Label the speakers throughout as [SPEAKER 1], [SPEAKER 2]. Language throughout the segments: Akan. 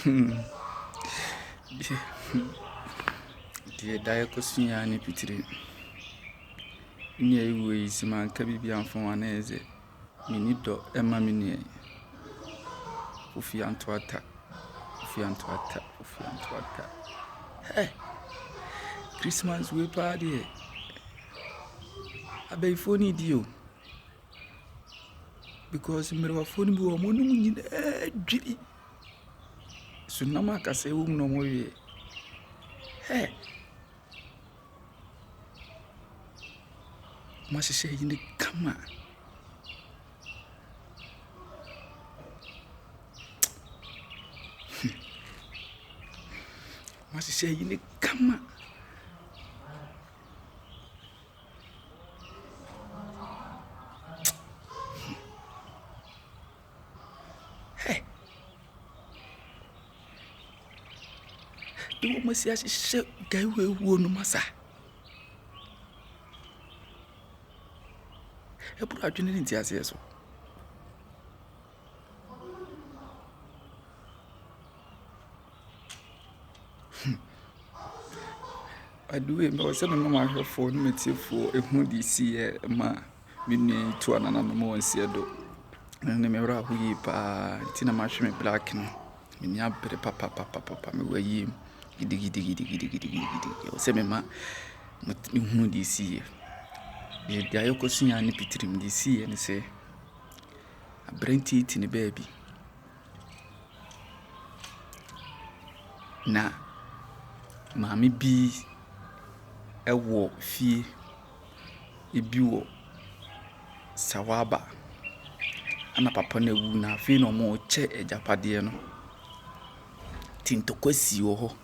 [SPEAKER 1] Dear Diacosia and Pitri. Near way, Siman Cabibian from one is it. Minito, Emma Minier. Ufian to attack. Hey, Christmas we party. I beg for need you. Because me phone be a moon in so no man can say no more. Hey, must say in the camera. Must say in the camera. Hey, you must say she guy we won massa. I put out in the yes. I do it, but I said, no, my phone material for a moody see ma, meaning to an animal and see a dog. And the mirror who ye pa, Tina Marshman black, and me up the papa, me were ye, giddy, or semi ma, but you moody see. The Dioko see any pitrim this sea and say, a brain teeth in a baby. Na, mammy be. Ewo fie ebiwo sawaba ana papa na wu na afi no mo che ejapade no tintokwasi wo ho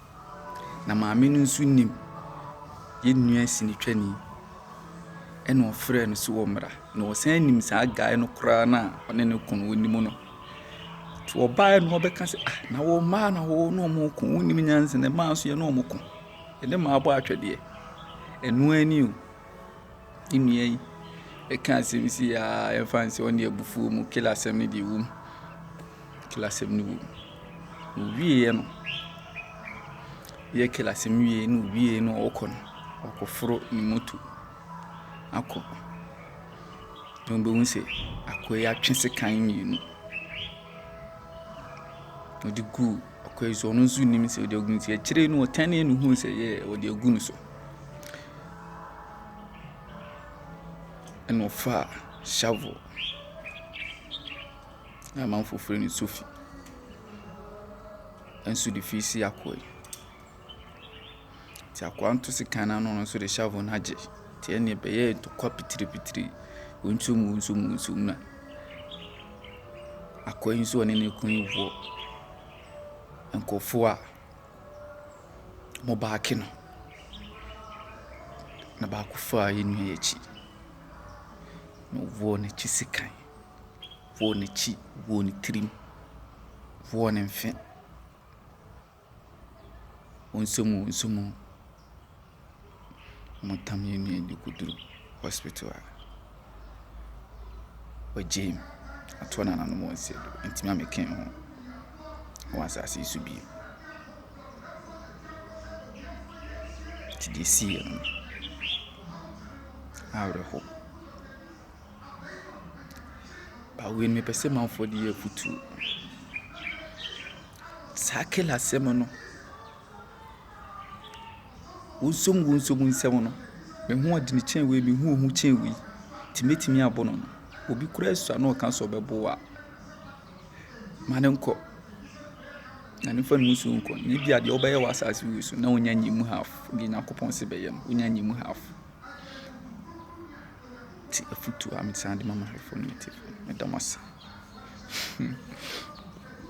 [SPEAKER 1] na maame no nso nim ye nua sini twani ena ofre no so wo mra na wo san nim sa gae no kura na one ne kun wonim no to obae no obeka se na wo ma na wo no mo kun wonim nyanse ne ma so ye no mo kun ene ma abo atwede enu ani o inua yi e kan se misi ya e fancy on the bufu mu kila sem ni di wum kila sem ni wum wie no ye kila sem wie no wie no okon okofro ni moto akọ dombe wunse akoy atwese kan mienu odi gu akoy zo no zu nim se odi ogun se kire no otane no hu se ye odi ogun so no fa shovel na man for free ni Sophie ensu di fisi akoy ti akwanto se kana no so de shovel na je ti ene be ye to kopitiri ontum na akoy nso ne kun iwo enkofo a mo baaki no na ba ku fa yinu ye chi no vone chisikan vone chi vone trim vone mfe onsomu montam yenu ndi kuduru hospital wa jam atona na no mo nse do ntimi ameken ho wasa asi subi ti disi awre ho when me pese man for the year futu sakela semono unsum semono me hu adi ni chen we me hu chen we timetimi abono no obi kura su ano kan so bebo wa manenko na ne fa nusu nko ni bia de obaye wa asase we so na onya nyimu half gi nakopon se beye no onya nyimu half ti futu am sand mama for me me damasa